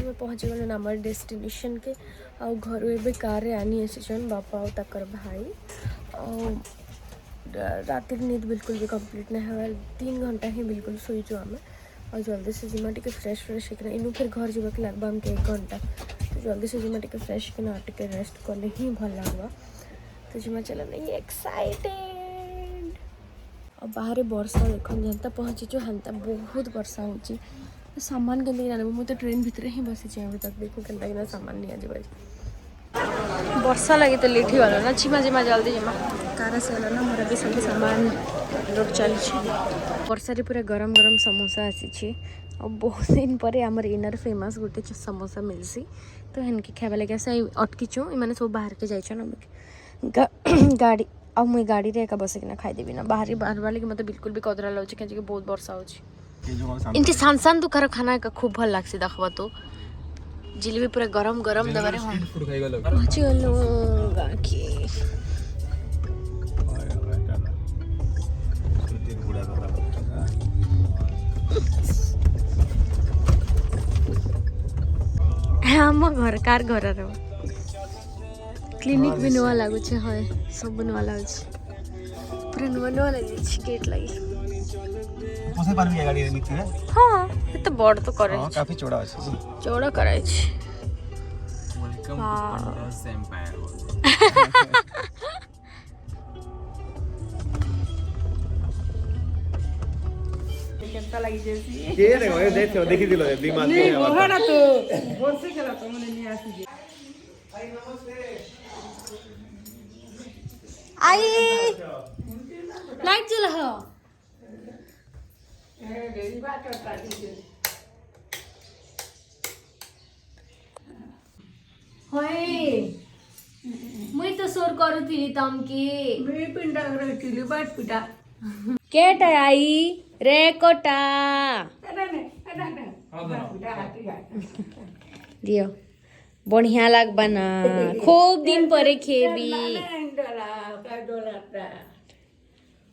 में पहुँची गल आम डेस्टिनेशन के आउ घर ए कार आनी आसीचन बापा और तकर भाई रात नींद बिल्कुल भी कंप्लीट नहीं है 3 घंटा ही बिल्कुल शोचु आम और जल्दी से जिमा टे फ्रेश होकर इनू फिर घर जावाक लगे आमके 1 घंटा तो जल्दी से जिमा टे फ्रेश होकर टे रेस्ट कले ही भल लगवा तो जिमा चला नहीं एक्साइटेड और बाहर वर्षा देख जनता पहुँचीचु हेन्ता बहुत वर्षा हो सामान के मुझे ट्रेन भितर ही बसी अभी तक देखो के सामान नहीं आज वर्षा लगी तो लेट ही गल ना जिमा जिमा जल्दी जिमा कार से गल ना मोर भी सब सामान लोड चली वर्षा पूरा गरम गरम समोसा आसी और बहुत दिन पर आमर इनर फेमस गोटे समोसा मिलसी तो इनके खावा लगे से अटकीचु इमाने सब बाहर के जाइछन गाड़ी आ मुई गाड़ी रे एका बसिकिना खाईदेवी ना बाहर वाले कि मतलब बिल्कुल भी कदरा लाउछ कि बहुत वर्षा हो इनके सान सान दुखार खाना का खूब भल लागसी देखबा तो जिलेबी पूरा गरम गरम दबारे पहुँची गलु गाँके आम घर कार घर क्लिनिक भी नुआ लगुच है सब नुआ लगुच पूरा नुआ नुआ लगी गेट लगी पोसे पार भी गाड़ी रे मित्र हां ये तो बड़ तो करे काफी चौड़ा अछि चौड़ा करे छी welcome to pandas empire Kenta लगी जैसी के रे ओए देखि दिलो दिमाग में नहीं बोहरा तो बोल से चला तो मैंने नहीं आसी भाई नमस्ते आई लाइट जला हो होय मुई तो सोर करूथी तमकी मैं पिंडा रखिली बाट पिटा केटा आई रे कोटा दियो बढ़िया लागबा ना खूब दिन परे खेबी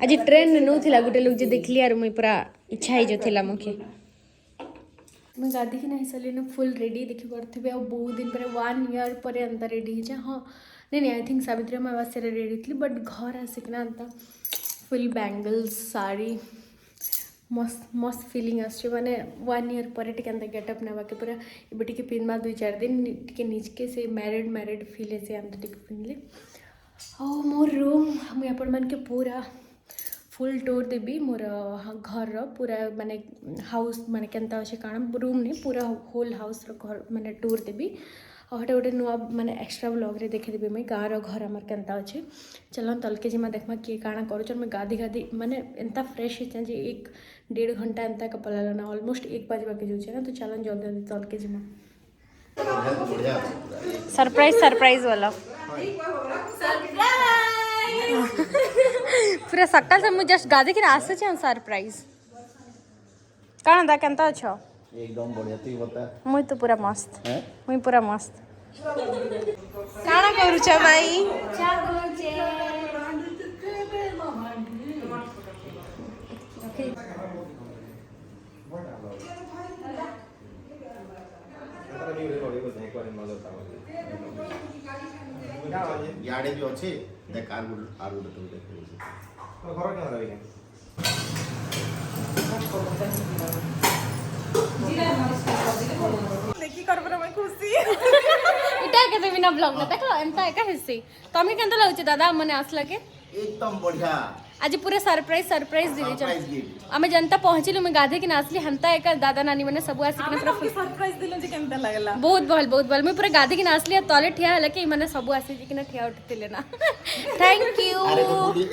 आज ट्रेन नु थिला गुटे लोग जे देखली आर मुई पूरा इच्छा ही जो थिला मुखे मैं गादी की नहीं सली ना फुल रेडी देखि करथिबे और बहुत दिन पर 1 ईयर पर अंतर रेडी है हां नहीं आई थिंक सावित्री अमावस्या रे रेडी थी बट घर आसिकना अंता फुल बैंगल्स साड़ी मस्त मस्त फीलिंग आछे माने 1 ईयर पर टिके अंत गेटअप नेबा के पूरा एबे टिके पिनमा 2-4 दिन टिके निजके से मैरिड फील से अंत टिके पिनले और मोर रूम मैं अपन मन के पूरा फुल टूर देवी मोर घर पूरा माने हाउस माने केनता अच्छे काण रूम नहीं पूरा होल हाउस घर माने टूर देवी और हटे गोटे नुआ माने एक्स्ट्रा ब्लॉग रे देखे देवी मैं गाँव घर आमर केनता अच्छे चलो तलके जिमा देखमा किए काଣା करूँ मैं गाधी माने एंता फ्रेश हो जे 1-1.5 घंटा एंता कपड़ा ना ऑलमोस्ट 1 बजे बाकी जो ना तो चलो जल्दी तलके जिमा सरप्राइज वाला पूरा सकाल से मुझे जस्ट गाधी के आसे छे सरप्राइज काना दा केनता अछो एकदम बढ़िया तू बता मुई तो पूरा मस्त हैं मुई पूरा मस्त काना करू छ भाई चा गोचे याडे भी अछि देख आर गुड तो देख तो घर के रही है देखि कर मैं खुशी इटा के तो बिना ब्लॉग ना देखो एंता एका हिस्सी तमे केनता लागछ दादा मने आसला के एकदम बढ़िया आज पूरे सरप्राइज दीदी सरप्राइज गिफ्ट आमे जनता पहुंचली मैं गाधे की नासली हंता एक दादा नानी मैंने सब आसी के पूरा सरप्राइज दिलो जे केनता लागला बहुत भल मैं पूरा गाधे की नासली तले ठिया हला के माने सब आसी कि ठिया उठतिले ना थैंक यू अरे बुली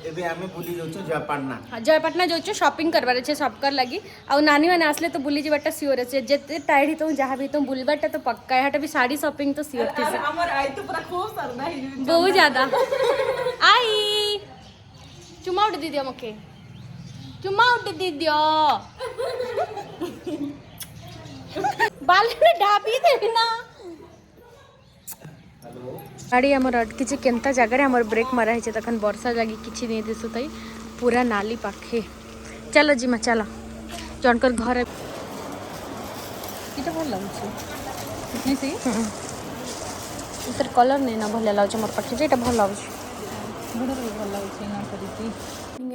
एबे हमें बुली जोचो जयपाटना हां जयपाटना जोचो शॉपिंग करबार छे सब कर लगी आ नानी माने आसले तो बुली जेबाटा सियोर छे जते टाइड ही तो जहां भी तो बुलबाटा तो पक्का है हटा भी साड़ी शॉपिंग तो सियोर थी हमर आई तो पूरा खूब सरना है बहुत ज्यादा आई चुमा उठ दीदियो मके चुमा उठ दीदियो बाल में ढाबी दे ना गाड़ी हमर अटकी केनता जगह हमर ब्रेक मारा है तखन वर्षा लगी किछि नहीं दिसु तई पूरा नाली पाखे चलो जीमा चलो जनकर घर इटा भल लागछ कितनी सी इतर कलर नहीं ना भल लगे मोर पाखे ये भल लगे बड़ा भल लगे ना करके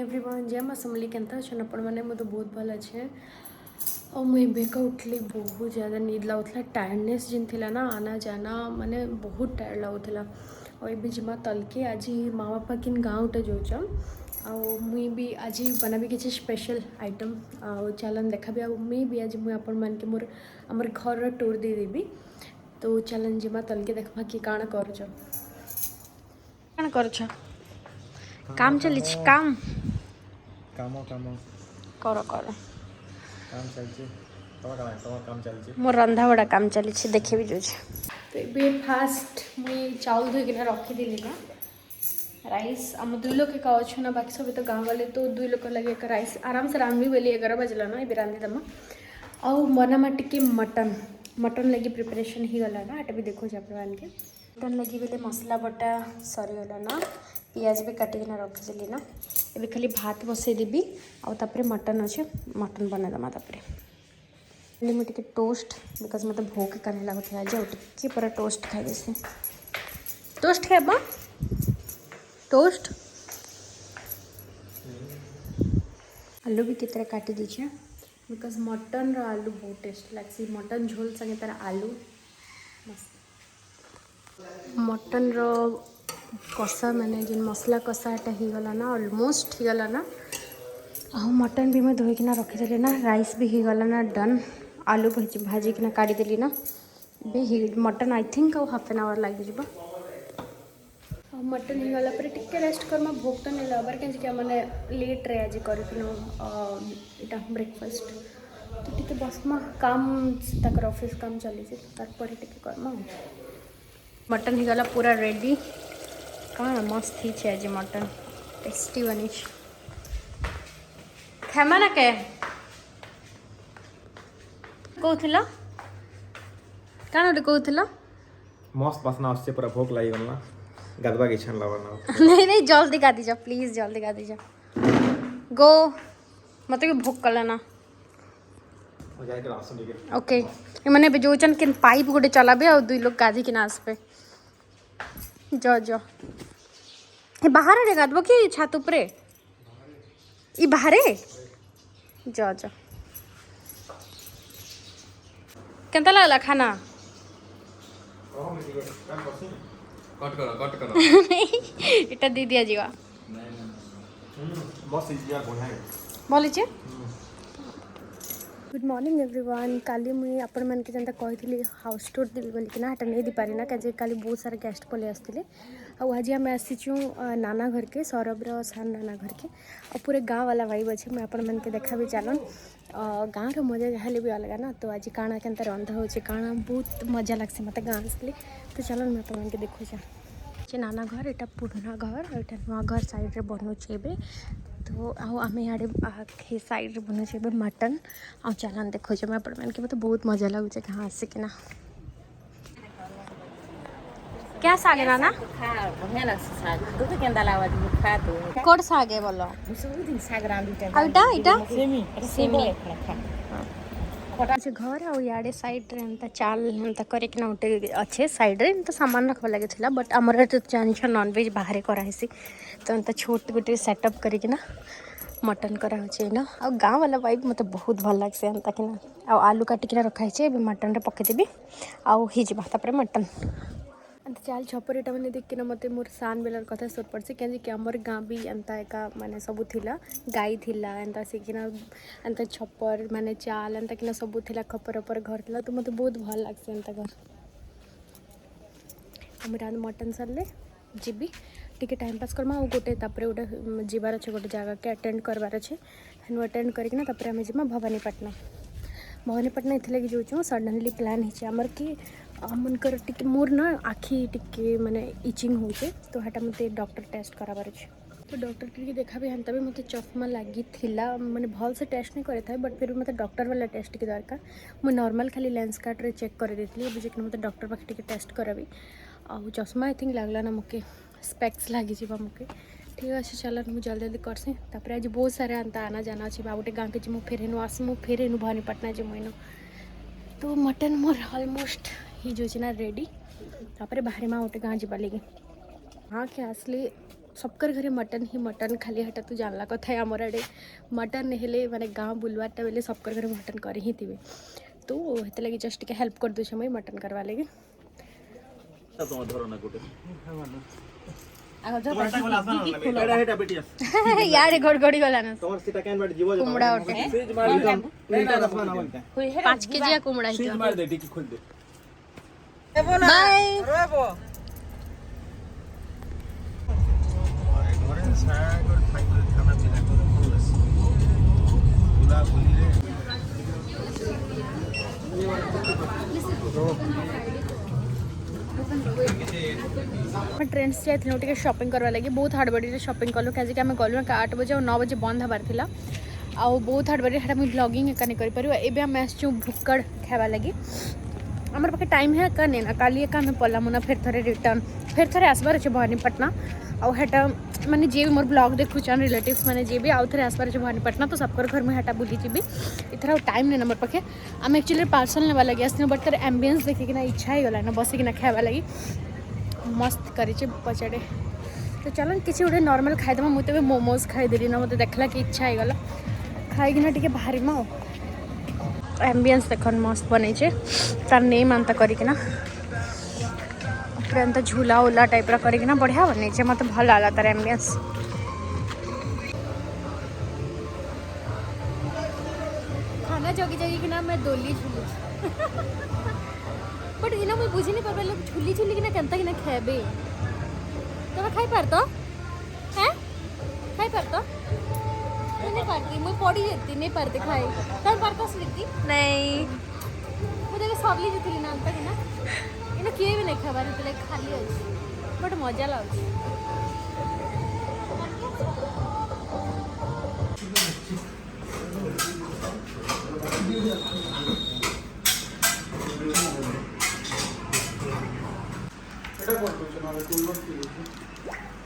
एवरीवन जय माँ समली केनता अच्छे आपण मैंने मुझे बहुत भल अच्छे और मुझे बेका उठली बहुत ज़्यादा नींद लगुला टायर्डनेस जिन थिला ना आना जाना माने बहुत टायर्ड लगुला और ये जिमा तलके आज माँ बापा किन गाँव टे जाऊँ मुई भी आज बनाबी किसी स्पेशल आइटम चलन देखा भी मुई भी आज मुझे आपण मान के मोर आमर घर टूर दे देबी तो चलन जिमा तलके देखा कि काण कर काम चली काम काम काम कर कर काम चलছে তোমার কাম চলছে मोर रंधा बड़ा काम चली देखे भी जो तो ये फास्ट मुई चाउल धोकिना रखीदी ना राइस आम 2 लोग का अच्छे ना बाकी सब तो गाँव वाले तो 2 लोग लगे एक राइस आराम से रांधवी बोली 11 बजला ना ये रांधी दमा आउ मनामा टिके मटन लगी प्रिपरेशन ही गला ना एटा भी देखो जापन के मटन लगी बोले मसला बटा सरीगला ना पियाज भी काटिकिना रखीदी ना ये खाली भात बसई देवी आउे मटन अच्छे मटन बना दमा मुझे टोस्ट बिकज मत भोक करने लगुला आज टे पूरा टोस्ट खाई से टोस्ट खाइबा टोस्ट आलू भी कितने काटी दीजिए बिकज मटन रो आलू बहुत टेस्ट लगे मटन झोल संगे तार आलू मटन रो कषा माने जिन मसला कषाटा हो गला ना ऑलमोस्ट हो गला ना मटन भी मैं धोईकिना रखीदेली ना राइस भी हो गला ना डन आलू भाजिकिना काढ़ीदेली ना बे mutton I think half an hour लगे मटन हो गला टिके रेस्ट करमा भोक तो नहीं लबार क्या मैंने लेट रे आज कर ब्रेकफास्ट तो टिके बसमा काम तक ऑफिस काम चली तार टिके करमा मटन हो गला पूरा रेडी कौन मस्त ही आज मटन टेस्टी बनी खेमा ना के कहला कौन गोटे कहला मस्त बासना आसছে पूरा भोक लागि गला गादबा के इच्छा लागना नहीं नहीं जल्दी गादी जा प्लीज जल्दी गादी जा गो मत भी भोक कला ना हो जाए के आसन के ओके ये मैंने बेजोचन किन पाइप गोटे चलाबे और 2 लोग गादी के नास पे जा जा ये बाहर रे गादबो कि छात ऊपरे ई बाहरे जा जा केनता लागला खाना कट करो इटा दे दिया जीवा बस इजिया बढ़िया बोली गुड मॉर्निंग एवरीवन काली मुई आपण मन के जनता कही हाउस टूर देवी बोलिकिना हेटा नहीं दी पारी ना क्या काली बहुत सारा गेस्ट पलि आसते आज आम आसीचु नाना घर के सौरभ सान नाना घर के और पूरे गाँव वाला वाइब अच्छे मुझे आपण मन के देखा भी चलन गाँव रो मजा जहाँ भी अलग ना तो आज काଣା केनता रंधा हो काଣା बहुत मजा लगसे मत गाँव आसली तो चलन मैं आपण मन के देखो जा नाना घर यहाँ पुराना घर यहाँ नुआ घर साइड रे बनूचे तो आम इे साइड रे बनूचे मटन आ चलन देखो मैं आपण मन के बहुत मजा लगुचे कहाँ आसिकिना क्या साग है नाना कोड साग है बोलो आइटा इटा सेमी से घर आ याडे साइड रे एंता चाल एंता करे कि उठे अच्छे साइड रे एंता सामान रखवा लगे थिला बट हमर तो जानिछ नॉन वेज बाहर कराइसी तो एंता छोट गोटे सेटअप करी कि ना मटन करा होचे ना आ गाँव वाला वाइब मते बहुत भल लागसे एंता कि ना आ आलू काटिकिना रखाई छे मटन रे पके देबी आ ही जिबा तापर मटन चाल छपरीटा मैंने देखिना मत मोर सान बेलर कथा सोच पड़से क्या आमर गाँ भी एंता एका माने सबू थिला गाई थिला एंता सिकिना एंता छपर माने चाल एंता किना सबू थिला खपर अपर घर थिला तो मते बहुत भल लागसे एंता घर हमरा मटन सरले जीबी टिके टाइम पास करमा और गोटे तापरे गोटे जीवार अच्छे गोटे जगह के अटेंड करवार अच्छे हेनु अटेंड करकिना तापरे आमे जिमा भवानीपाटना इथे लगी जो सडनली प्लान है आमर कि मनकर टिके मोर ना आखि टिके माने इचिंग होचे तो हेटा मते डॉक्टर टेस्ट कराबार अछि तो डॉक्टर के देखा भी हंता भी मते चश्मा लगी थिला माने भल से टेस्ट नहीं करे था बट फिर मते डॉक्टर वाला टेस्ट के दरकार मु नॉर्मल खाली लेंस कार्ड रे चेक कर देथली अब जे मते डॉक्टर पाखे टिके टेस्ट कराबी आ चश्मा आई थिंक लागला ना मके स्पेक्स लागी जीवा मके ठीक अच्छे चल मुझे जल्दी जल्दी करसी तापर आज बहुत सारे अंता आना जाना अच्छे बाबूटे गाँव के जी मुझे फेर आसमु फेर भवानीपाटना जी मुइन तो मटन मोर ऑलमोस्ट ही जो ना रेडी तापर बाहर माँ गोटे गाँ जावा लगे हाँ के आसले सबकर घरे मटन ही मटन खाली हटा तू जानला कथा आमर आड़े मटन हेले माने गाँव बुलवारटा बेले सबकर घरे मटन कर ही थे तो हेते लगे जस्ट के हेल्प कर दूँ मुई मटन करवा लगे यार गड़गड़ी गला ना कुमड़ा उठे 5 केजी कुमड़ा बाय ट्रेन से जाइए शॉपिंग करवा लगे बहुत हड़बड़ी शॉपिंग कलु कहीं आम गलु 8 बजे और 9 बजे बंद हबार था आउ बहुत हड़बड़ी है मुझे ब्लॉगिंग एका नहीं कर एबे आम आसचु भुक्कड़ खावा लगी आमर पाखे टाइम है का नहीं ना काली एका आम पलामुना फिर थे रिटर्न फिर थे आसबार अच्छे भवानीपटना आउ हेटा माने जे भी मोर ब्लॉग देखुचान रिलेटिव्स माने जे भी आउ थे आसबार अच्छे भवानीपटना तो सबकर घर में हेटा बुली जी इथर टाइम नहीं ना मोर पाखे आम एक्चुअली पार्सल नेवा लगे आस बट तर एम्बियंस देखिकिना इच्छा ही गला ना बसिकिना खावा लगी मस्त कर पचाड़े तो चलो किसी गोटे नॉर्मल खाईदे मुझे मोमोज खाईदेली ना मत देखला कि इच्छा हो गला खाईकिना टे बाहर एम्बियंस देख मस्त बन तार नेम अंता करना पूरा एंता झूला उला टाइप करना बढ़िया बन मत भल लगा तार एम्बियंस खाना जगी जगी कि मैं दोली झूलू बट इना मुझे बुझी नहीं पार लोग झुली झुली कि केनता कि खेबे तुम खाई पार तो हैं खाई पार तो नहीं पारती मुझे पड़ी जेती नहीं पारती खाई तुम पार पास लेती नहीं मुझे सबली जेती ना अंता कि ना इना किए भी नहीं खाबार तो खाली अच्छे बट मजा लगे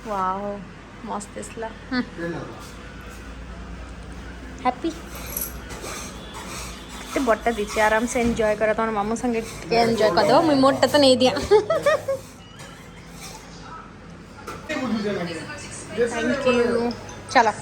वाओ मस्त दिसला हैप्पी ते बट्टा दीची आराम से एंजॉय करा तो मामू संगे एंजॉय कर दो मुझे मोटा तो नहीं दिया थैंक यू चलो